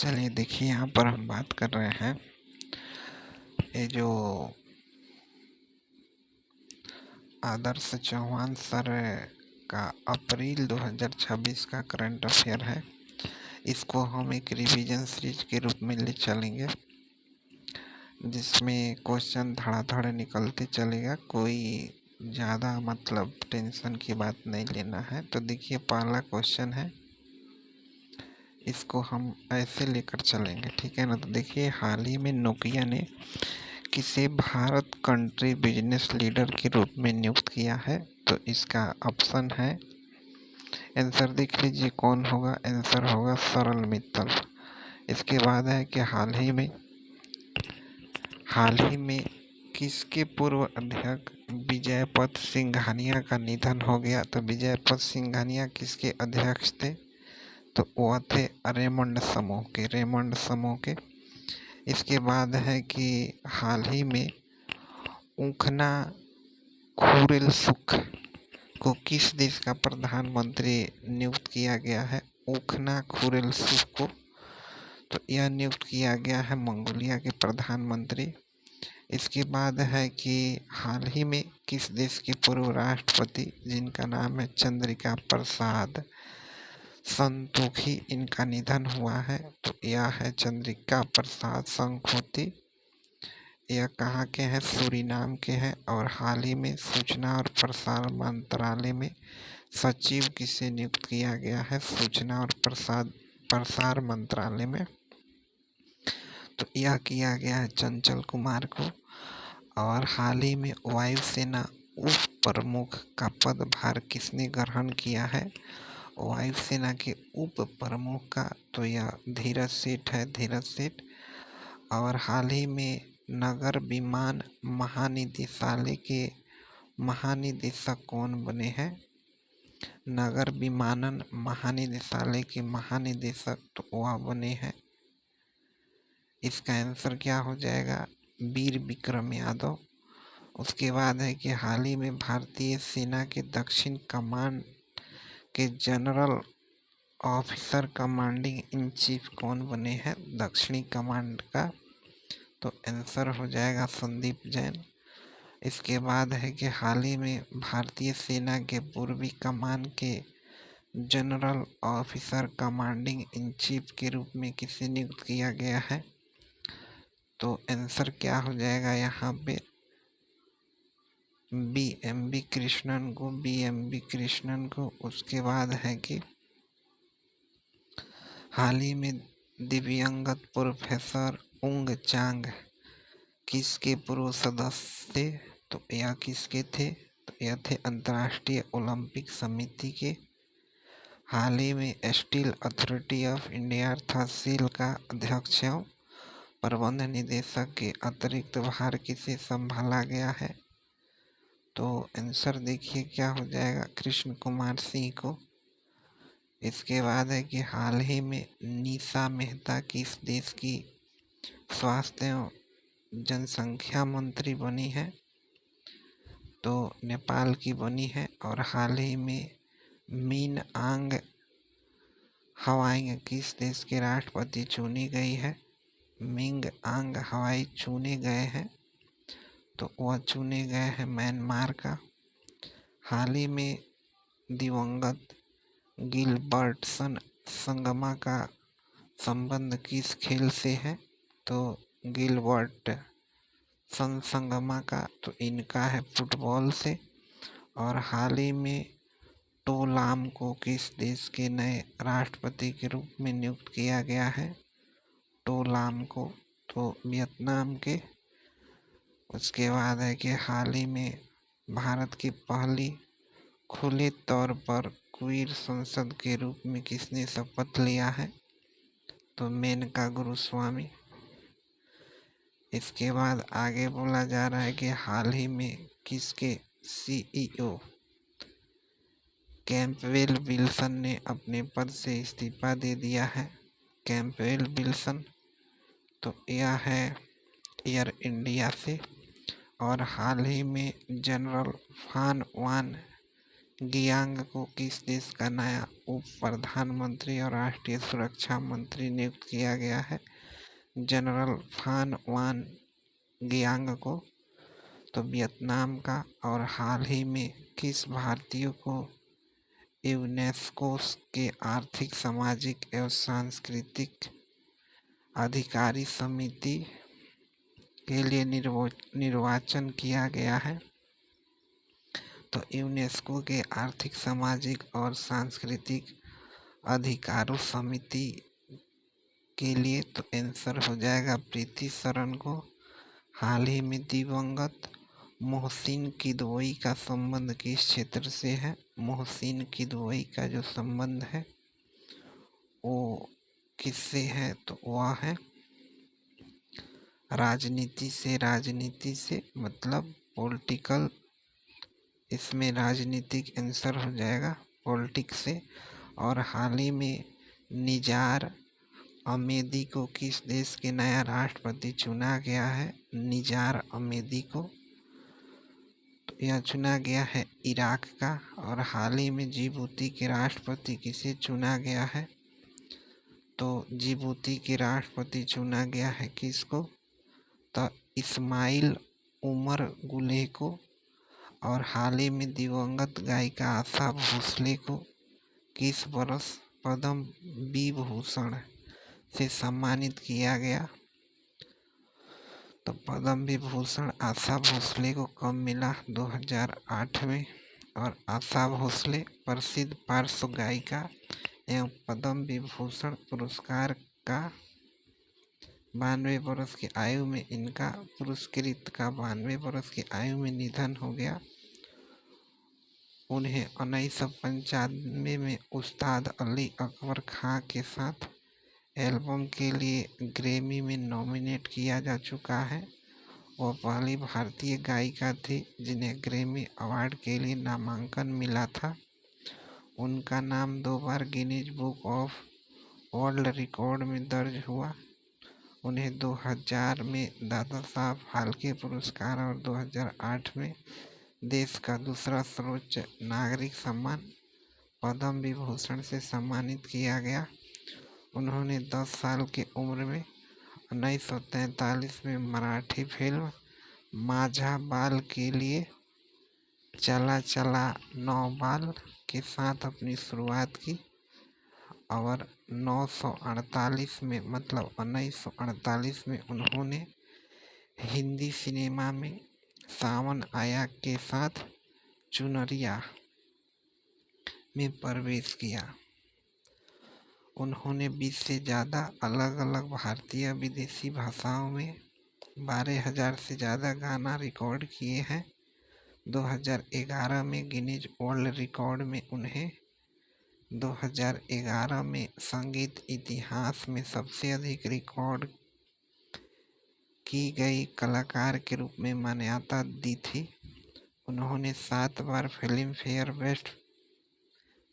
चलिए देखिए, यहाँ पर हम बात कर रहे हैं ये जो आदर्श चौहान सर का अप्रैल 2026 का करंट अफेयर है। इसको हम एक रिवीजन सीरीज के रूप में ले चलेंगे, जिसमें क्वेश्चन धड़ाधड़ निकलते चलेगा। कोई ज़्यादा टेंशन की बात नहीं लेना है। तो देखिए, पहला क्वेश्चन है, इसको हम ऐसे लेकर चलेंगे, ठीक है ना। तो देखिए, हाल ही में नोकिया ने किसे भारत कंट्री बिजनेस लीडर के रूप में नियुक्त किया है? तो इसका ऑप्शन है, आंसर देख लीजिए कौन होगा। आंसर होगा सरल मित्तल। इसके बाद है कि हाल ही में किसके पूर्व अध्यक्ष विजयपत सिंघानिया का निधन हो गया? तो विजयपत सिंघानिया किसके अध्यक्ष थे? तो वह थे रेमंड समूह के। इसके बाद है कि हाल ही में ऊखना खुरेलसुख को किस देश का प्रधानमंत्री नियुक्त किया गया है? ऊखना खुरेलसुख को तो यह नियुक्त किया गया है मंगोलिया के प्रधानमंत्री। इसके बाद है कि हाल ही में किस देश के पूर्व राष्ट्रपति, जिनका नाम है चंद्रिका प्रसाद संतोखी, इनका निधन हुआ है? तो यह है चंद्रिका प्रसाद संतोखी। यह कहाँ के हैं? सूरीनाम के हैं। और हाल ही में सूचना और प्रसारण मंत्रालय में सचिव किसे नियुक्त किया गया है? सूचना और प्रसार मंत्रालय में तो यह किया गया है चंचल कुमार को। और हाल ही में वायुसेना उप प्रमुख का पदभार किसने ग्रहण किया है? वायुसेना के उप प्रमुख का तो यह धीरज सेठ। और हाल ही में नगर विमान महानिदेशालय के महानिदेशक कौन बने हैं? नगर विमानन महानिदेशालय के महानिदेशक तो वह बने हैं, इसका आंसर क्या हो जाएगा? वीर विक्रम यादव। उसके बाद है कि हाल ही में भारतीय सेना के दक्षिण कमांड के general officer commanding in chief कौन बने हैं दक्षिणी कमांड का? तो आंसर हो जाएगा संदीप जैन। इसके बाद है कि हाल ही में भारतीय सेना के पूर्वी कमान के general officer commanding in chief के रूप में किसे नियुक्त किया गया है? तो आंसर क्या हो जाएगा यहाँ पे? बी.एम.बी. कृष्णन को। उसके बाद है कि हाल ही में दिव्यांगत प्रोफेसर उंग चांग किसके पूर्व सदस्य थे? तो यह किसके थे? तो यह थे अंतर्राष्ट्रीय ओलंपिक समिति के। हाल ही में स्टील अथॉरिटी ऑफ इंडिया अर्थात सेल का अध्यक्ष एवं प्रबंध निदेशक के अतिरिक्त भार किसे संभाला गया है? तो आंसर देखिए क्या हो जाएगा? कृष्ण कुमार सिंह को। इसके बाद है कि हाल ही में निशा मेहता किस देश की स्वास्थ्य एवं जनसंख्या मंत्री बनी है? तो नेपाल की बनी है। और हाल ही में मीन आंग हवाई किस देश के राष्ट्रपति चुनी गई है? मिंग आंग हवाई चुने गए हैं, तो वह चुने गए हैं म्यांमार का। हाल ही में दिवंगत गिलबर्टसन संगमा का संबंध किस खेल से है? तो गिलबर्ट संगमा का तो इनका है फुटबॉल से। और हाल ही में टोलाम को किस देश के नए राष्ट्रपति के रूप में नियुक्त किया गया है? टोलाम को तो वियतनाम के। उसके बाद है कि हाल ही में भारत की पहली खुले तौर पर क्वीर संसद के रूप में किसने शपथ लिया है? तो मेनका गुरुस्वामी। इसके बाद आगे बोला जा रहा है कि हाल ही में किसके सीईओ कैंपबेल विल्सन ने अपने पद से इस्तीफा दे दिया है? कैंपबेल विल्सन तो यह है एयर इंडिया से। और हाल ही में जनरल फान वान गियांग को किस देश का नया उप प्रधानमंत्री और राष्ट्रीय सुरक्षा मंत्री नियुक्त किया गया है? जनरल फान वान गियांग को। तो वियतनाम का। और हाल ही में किस भारतीय को यूनेस्को के आर्थिक, सामाजिक एवं सांस्कृतिक अधिकारी समिति के लिए निर्वाचन किया गया है? तो यूनेस्को के आर्थिक, सामाजिक और सांस्कृतिक अधिकारों समिति के लिए तो आंसर हो जाएगा प्रीति शरण को। हाल ही में दिवंगत मोहसिन किदवई का संबंध किस क्षेत्र से है? मोहसिन किदवई का जो संबंध है वो किससे है? तो वह है राजनीति से। राजनीति से मतलब पॉलिटिकल, इसमें राजनीतिक आंसर हो जाएगा पॉलिटिक्स से। और हाल ही में निजार अहमेदी को किस देश के नया राष्ट्रपति चुना गया है? निजार अहमेदी को तो यह चुना गया है इराक का। और हाल ही में जिबूती के राष्ट्रपति किसे चुना गया है? तो जिबूती के राष्ट्रपति चुना गया है किसको? तो इस्माइल उमर गुलेह को। और हाल ही में दिवंगत गायिका आशा भोसले को किस वर्ष पद्म विभूषण से सम्मानित किया गया? तो पद्म विभूषण आशा भोसले को कब मिला? 2008 में। और आशा भोसले प्रसिद्ध पार्श्व गायिका एवं पद्म विभूषण पुरस्कार का 92 वर्ष की आयु में इनका पुरस्कृत का 92 वर्ष की आयु में निधन हो गया। उन्हें 1995 में उस्ताद अली अकबर खां के साथ एल्बम के लिए ग्रैमी में नॉमिनेट किया जा चुका है। वह पहली भारतीय गायिका थी जिन्हें ग्रैमी अवार्ड के लिए नामांकन मिला था। उनका नाम 2 बार Guinness book of world record में दर्ज हुआ। उन्हें 2000 में दादा साहब फाल्के पुरस्कार और 2008 में देश का दूसरा सर्वोच्च नागरिक सम्मान पद्म विभूषण से सम्मानित किया गया। उन्होंने 10 साल की उम्र में 1943 में मराठी फिल्म माझा बाल के लिए चला चला नौ बाल के साथ अपनी शुरुआत की। और 1948 में मतलब 1948 में उन्होंने हिंदी सिनेमा में सावन आया के साथ चुनरिया में प्रवेश किया। उन्होंने 20 से ज़्यादा अलग अलग भारतीय विदेशी भाषाओं में 12,000 से ज़्यादा गाना रिकॉर्ड किए हैं। 2011 में गिनीज वर्ल्ड रिकॉर्ड में उन्हें 2011 में संगीत इतिहास में सबसे अधिक रिकॉर्ड की गई कलाकार के रूप में मान्यता दी थी। उन्होंने 7 बार Filmfare best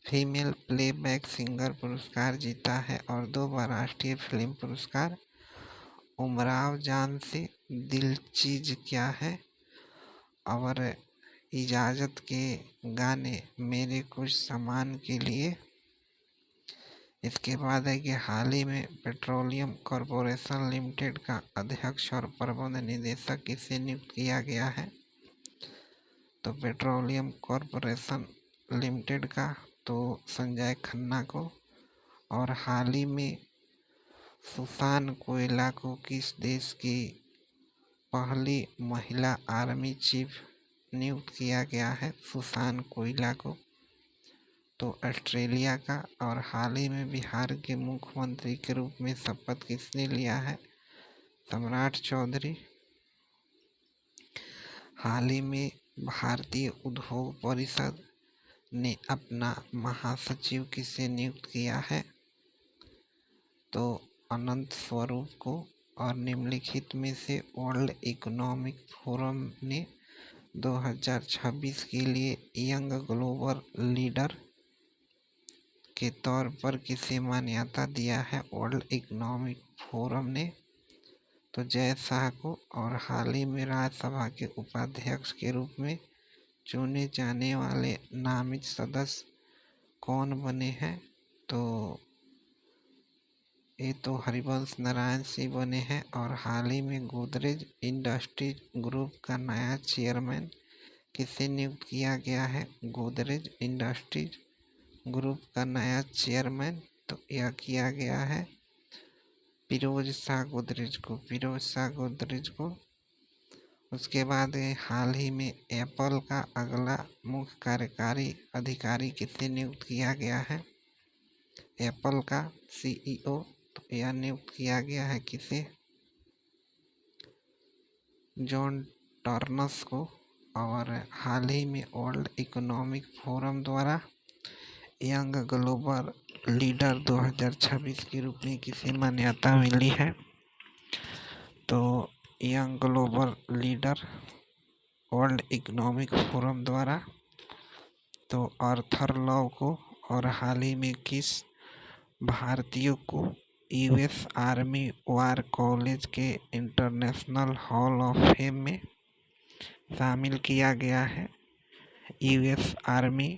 female playback singer पुरस्कार जीता है और 2 बार राष्ट्रीय फिल्म पुरस्कार। उमराव जान से दिल चीज क्या है और इजाज़त के गाने मेरे कुछ सामान के लिए। इसके बाद है कि हाल ही में पेट्रोलियम कॉरपोरेशन लिमिटेड का अध्यक्ष और प्रबंध निदेशक किसे नियुक्त किया गया है? तो पेट्रोलियम कॉरपोरेशन लिमिटेड का तो संजय खन्ना को। और हाल ही में सुसान कोयला को किस देश की पहली महिला आर्मी चीफ नियुक्त किया गया है? सुसान कोयला को तो ऑस्ट्रेलिया का। और हाल ही में बिहार के मुख्यमंत्री के रूप में शपथ किसने लिया है? सम्राट चौधरी। हाल ही में भारतीय उद्योग परिषद ने अपना महासचिव किसे नियुक्त किया है? तो अनंत स्वरूप को। और निम्नलिखित में से वर्ल्ड इकोनॉमिक फोरम ने 2026 के लिए यंग ग्लोबल लीडर के तौर पर किसे मान्यता दिया है? वर्ल्ड इकोनॉमिक फोरम ने तो जय शाह को। और हाल ही में राज्यसभा के उपाध्यक्ष के रूप में चुने जाने वाले नामित सदस्य कौन बने हैं? तो ये तो हरिवंश नारायण सिंह बने हैं। और हाल ही में गोदरेज इंडस्ट्रीज ग्रुप का नया चेयरमैन किसे नियुक्त किया गया है? गोदरेज इंडस्ट्रीज ग्रुप का नया चेयरमैन तो यह किया गया है फिरोज शाह गोदरेज को। फिरोज शाह गोदरेज को। उसके बाद हाल ही में एप्पल का अगला मुख्य कार्यकारी अधिकारी किसे नियुक्त किया गया है? एप्पल का सीईओ तो यह नियुक्त किया गया है किसे? जॉन टर्नस को। और हाल ही में वर्ल्ड इकोनॉमिक फोरम द्वारा यंग ग्लोबल लीडर 2026 के रूप में किसे मान्यता मिली है? तो young global leader world economic forum द्वारा तो आर्थर लॉ को। और हाल ही में किस भारतीय को यूएस आर्मी वार कॉलेज के इंटरनेशनल हॉल ऑफ फेम में शामिल किया गया है? यूएस आर्मी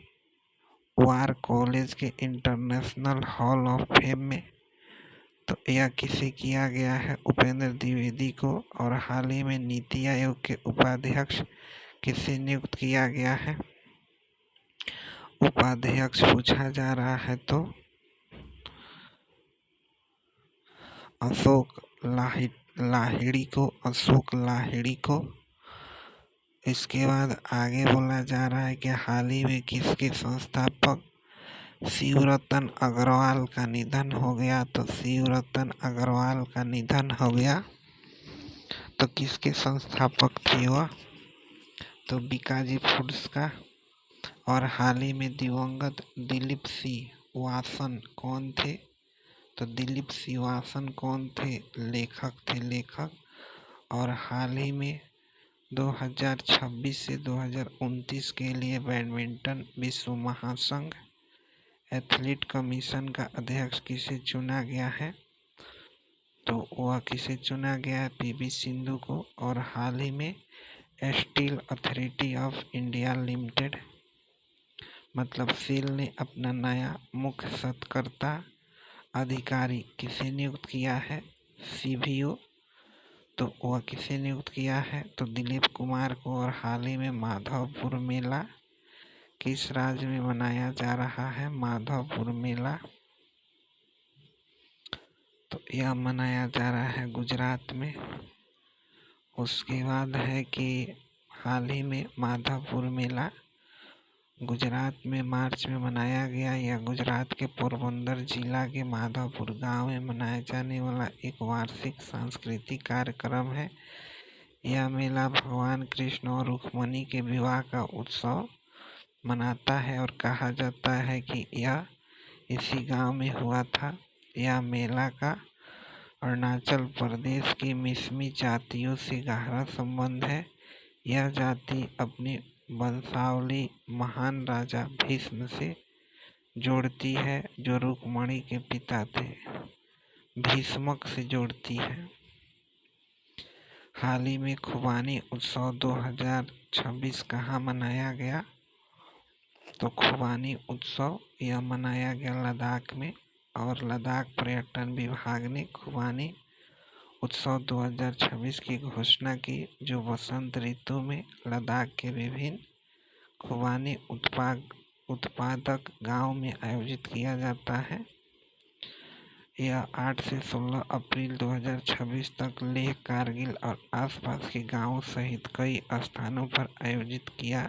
वार कॉलेज के इंटरनेशनल हॉल ऑफ फेम में तो यह किसे किया गया है? उपेंद्र द्विवेदी को। और हाल ही में नीति आयोग के उपाध्यक्ष किसे नियुक्त किया गया है? उपाध्यक्ष पूछा जा रहा है तो अशोक लाहिड़ी को। अशोक लाहिड़ी को। इसके बाद आगे बोला जा रहा है कि हाल ही में किसके संस्थापक शिवरतन अग्रवाल का निधन हो गया? तो शिवरतन अग्रवाल का निधन हो गया। तो किसके संस्थापक थे वह? तो बीकाजी फूड्स का। और हाल ही में दिवंगत दिलीप सिंह वासन कौन थे? तो दिलीप सिंह वासन कौन थे? लेखक थे, लेखक। और हाल ही में 2026 से 2029 के लिए बैडमिंटन विश्व महासंघ एथलीट कमीशन का अध्यक्ष किसे चुना गया है? तो वह किसे चुना गया है? पीवी सिंधु को। और हाल ही में steel authority of India limited मतलब सेल ने अपना नया मुख्य सत्कर्ता अधिकारी किसे नियुक्त किया है? सीबीओ तो वह किसे नियुक्त किया है? तो दिलीप कुमार को। और हाल ही में माधवपुर मेला किस राज्य में मनाया जा रहा है? माधवपुर मेला तो यह मनाया जा रहा है गुजरात में। उसके बाद है कि हाल ही में माधवपुर मेला गुजरात में मार्च में मनाया गया। यह गुजरात के पोरबंदर जिला के माधवपुर गांव में मनाया जाने वाला एक वार्षिक सांस्कृतिक कार्यक्रम है। यह मेला भगवान कृष्ण और रुक्मिणी के विवाह का उत्सव मनाता है और कहा जाता है कि यह इसी गांव में हुआ था। यह मेला का अरुणाचल प्रदेश की मिसमी जातियों से गहरा संबंध है। यह जाति अपनी वंशावली महान राजा भीष्म से जोड़ती है जो रुक्मिणी के पिता थे। भीष्मक से जोड़ती है। हाल ही में खुबानी उत्सव 2026 कहाँ मनाया गया? तो खुबानी उत्सव यह मनाया गया लद्दाख में। और लद्दाख पर्यटन विभाग ने खुबानी उत्सव 2026 की घोषणा की जो वसंत ऋतु में लद्दाख के विभिन्न खुबानी उत्पादक गांव में आयोजित किया जाता है। यह 8 से 16 अप्रैल 2026 तक लेह, कारगिल और आसपास के गांवों सहित कई स्थानों पर आयोजित किया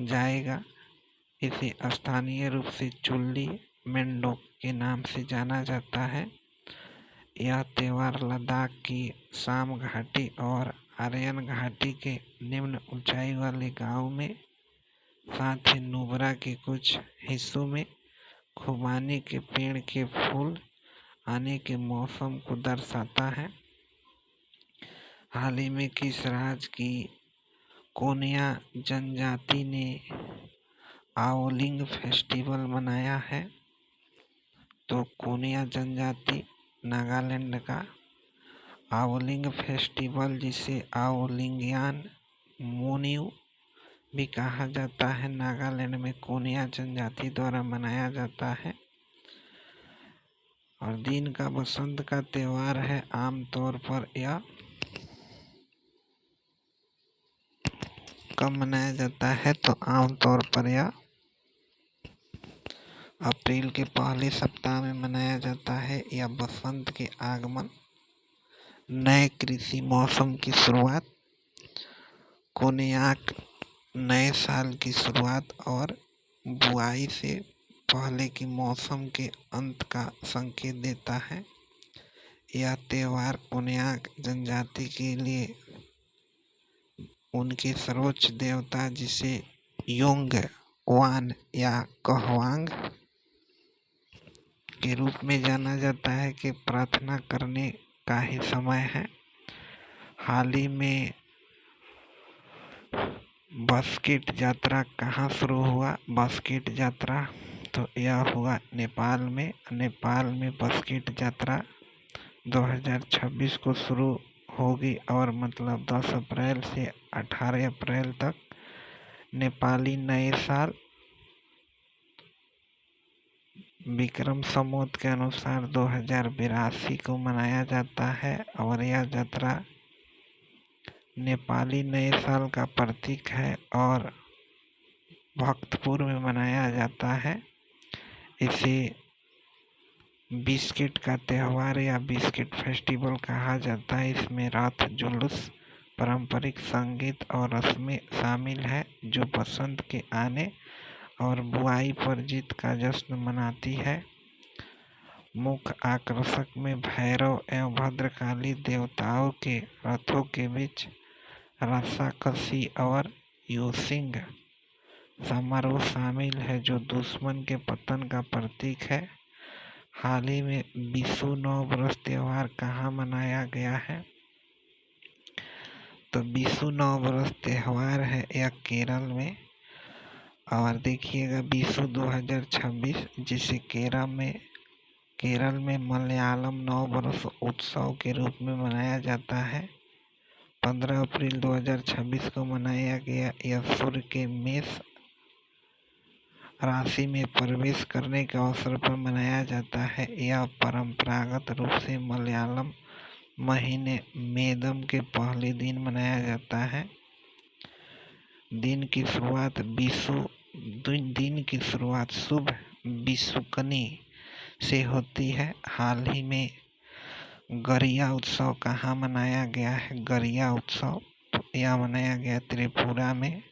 जाएगा। इसे स्थानीय रूप से चुल्ली मेंडोक के नाम से जाना जाता है। यह त्योहार लद्दाख की साम घाटी और आर्यन घाटी के निम्न ऊंचाई वाले गांव में साथ ही नुब्रा के कुछ हिस्सों में खुबानी के पेड़ के फूल आने के मौसम को दर्शाता है। हाल ही में किस राज्य की कोनिया जनजाति ने आओलिंग फेस्टिवल मनाया है? तो कोनिया जनजाति नागालैंड का आओलिंग फेस्टिवल जिसे आओलिंगयान मोन्यू भी कहा जाता है, नागालैंड में कोनिया जनजाति द्वारा मनाया जाता है। और दिन का बसंत का त्योहार है। आमतौर पर यह कब मनाया जाता है, तो आमतौर पर यह अप्रैल के पहले सप्ताह में मनाया जाता है। यह बसंत के आगमन, नए कृषि मौसम की शुरुआत, कोनियाक नए साल की शुरुआत और बुआई से पहले की मौसम के अंत का संकेत देता है। यह त्योहार कोनियाक जनजाति के लिए उनके सर्वोच्च देवता, जिसे योंग वान या कहवांग के रूप में जाना जाता है, कि प्रार्थना करने का ही समय है। हाल ही में बास्केट यात्रा कहाँ शुरू हुआ? बास्केट यात्रा तो यह हुआ नेपाल में। नेपाल में बास्केट यात्रा 2026 को शुरू होगी और मतलब 10 अप्रैल से 18 अप्रैल तक नेपाली नए साल विक्रम संवत के अनुसार 2082 को मनाया जाता है। और यह यात्रा नेपाली नए साल का प्रतीक है और भक्तपुर में मनाया जाता है। इसे बिस्किट का त्यौहार या बिस्किट फेस्टिवल कहा जाता है। इसमें रथ जुलूस, पारंपरिक संगीत और रस्में शामिल है, जो बसंत के आने और बुआई पर जीत का जश्न मनाती है। मुख्य आकर्षक में भैरव एवं भद्रकाली देवताओं के रथों के बीच रस्साकसी और यूसिंग समारोह शामिल है, जो दुश्मन के पतन का प्रतीक है। हाल ही में विशु नव वर्ष त्योहार कहाँ मनाया गया है? तो विशु नव वर्ष त्योहार है यह केरल में। और देखिएगा विशु 2026, जिसे केरल में मलयालम नव वर्ष उत्सव के रूप में मनाया जाता है। 15 अप्रैल 2026 को मनाया गया। यह सूर्य के मेष राशि में प्रवेश करने के अवसर पर मनाया जाता है। यह परंपरागत रूप से मलयालम महीने मेदम के पहले दिन मनाया जाता है। दिन की शुरुआत शुभ विशुकनी से होती है। हाल ही में गरिया उत्सव कहाँ मनाया गया है? गरिया उत्सव तो यह मनाया गया त्रिपुरा में।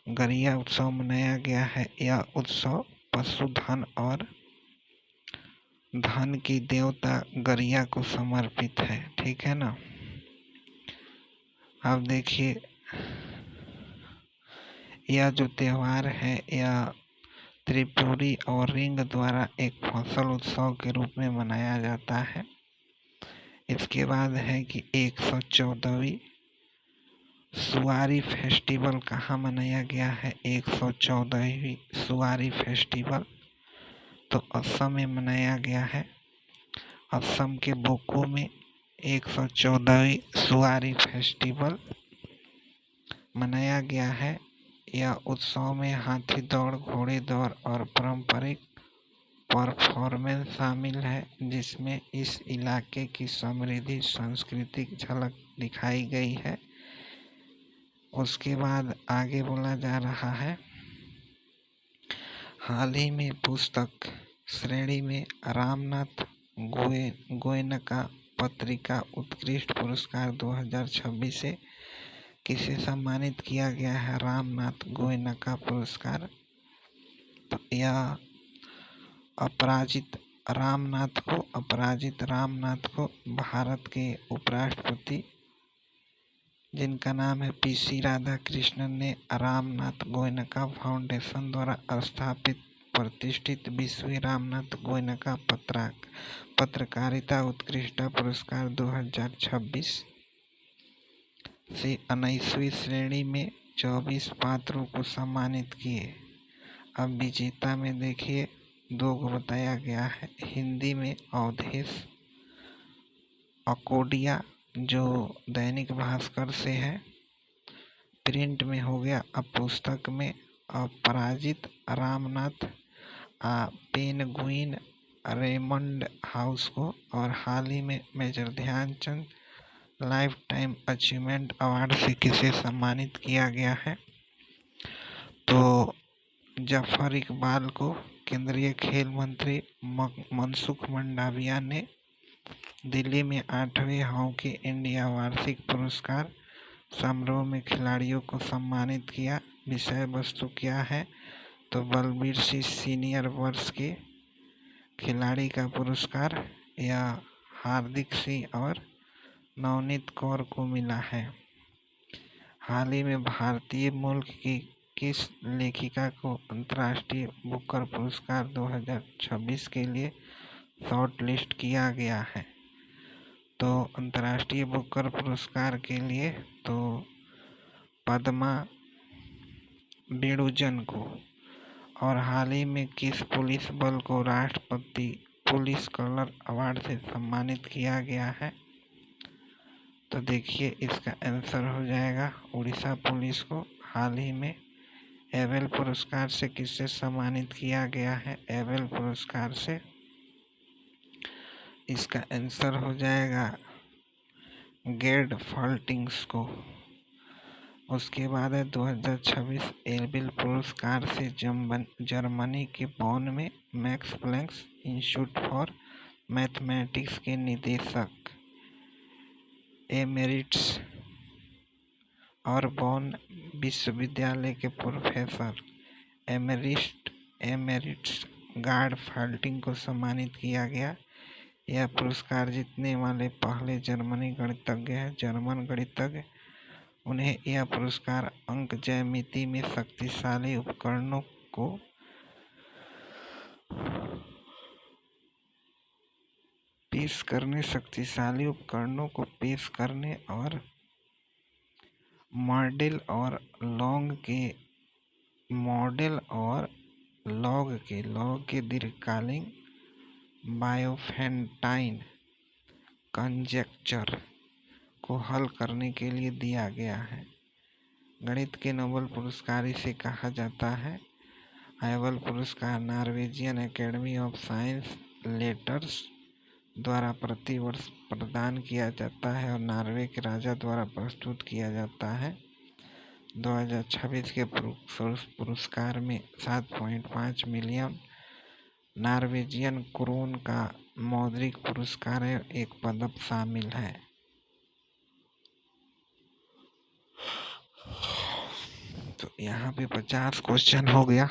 गरिया उत्सव मनाया गया है। यह उत्सव पशुधन और धन की देवता गरिया को समर्पित है। ठीक है ना। अब देखिए, यह जो त्योहार है यह त्रिपुरी और रिंग द्वारा एक फसल उत्सव के रूप में मनाया जाता है। इसके बाद है कि 114वीं सुवारी फेस्टिवल कहाँ मनाया गया है? 114वीं सुवारी फेस्टिवल तो असम में मनाया गया है। असम के बोको में 114वीं सुवारी फेस्टिवल मनाया गया है। यह उत्सव में हाथी दौड़, घोड़े दौड़ और पारंपरिक परफॉर्मेंस शामिल है, जिसमें इस इलाके की समृद्ध सांस्कृतिक झलक दिखाई गई है। उसके बाद आगे बोला जा रहा है, हाल ही में पुस्तक श्रेणी में रामनाथ गोयनका पत्रिका उत्कृष्ट पुरस्कार 2026 से किसे सम्मानित किया गया है? रामनाथ गोयनका पुरस्कार तो यह अपराजित रामनाथ को भारत के उपराष्ट्रपति, जिनका नाम है PC राधाकृष्णन, ने रामनाथ गोयनका फाउंडेशन द्वारा स्थापित प्रतिष्ठित विश्व रामनाथ गोयनका पत्रकारिता उत्कृष्टता पुरस्कार 2026 से 19वीं श्रेणी में 24 पात्रों को सम्मानित किए। अब विजेता में देखिए 2 को बताया गया है। हिंदी में अवधेश अकोडिया, जो दैनिक भास्कर से है, प्रिंट में हो गया, अब पुस्तक में अपराजित रामनाथ पेनगुइन रेमंड हाउस को, और हाल ही में major Dhyan Chand lifetime achievement award से किसे सम्मानित किया गया है? तो जफर इकबाल को केंद्रीय खेल मंत्री मनसुख मंडाविया ने दिल्ली में 8वें हॉकी इंडिया वार्षिक पुरस्कार समारोह में खिलाड़ियों को सम्मानित किया। विषय वस्तु क्या है? तो बलबीर सिंह सीनियर वर्ष के खिलाड़ी का पुरस्कार यह हार्दिक सिंह और नवनीत कौर को मिला है। हाल ही में भारतीय मूल की किस लेखिका को अंतर्राष्ट्रीय बुकर पुरस्कार 2026 के लिए शॉर्ट लिस्ट किया गया है? तो अंतर्राष्ट्रीय बुकर पुरस्कार के लिए तो पद्मा बेड़ुजन को। और हाल ही में किस पुलिस बल को राष्ट्रपति पुलिस कलर अवार्ड से सम्मानित किया गया है? तो देखिए इसका आंसर हो जाएगा उड़ीसा पुलिस को। हाल ही में एबेल पुरस्कार से किसे सम्मानित किया गया है? एबेल पुरस्कार से। इसका आंसर हो जाएगा गेर्ड फॉल्टिंग्स को। उसके बाद है 2026 एबेल पुरस्कार से जर्मनी के बॉन में Max Planck Institute for Mathematics के निदेशक एमेरिट्स और बॉन विश्वविद्यालय के प्रोफेसर एमेरिट्स गार्ड फॉल्टिंग को सम्मानित किया गया। यह पुरस्कार जीतने वाले पहले जर्मन गणितज्ञ। उन्हें यह पुरस्कार अंक ज्यामिति में शक्तिशाली उपकरणों को पेश करने और मॉडल और लॉग के दीर्घकालीन बायोफेंटाइन कंजेक्चर को हल करने के लिए दिया गया है। गणित के नोबेल पुरस्कार इसे कहा जाता है। एबेल पुरस्कार Norwegian academy of science letters द्वारा प्रति वर्ष प्रदान किया जाता है और नॉर्वे के राजा द्वारा प्रस्तुत किया जाता है। 2026 के पुरस्कार में 7.5 मिलियन नॉर्वेजियन क्रोन का मौद्रिक पुरस्कार है, एक पदक शामिल है। तो यहाँ पे 50 क्वेश्चन हो गया।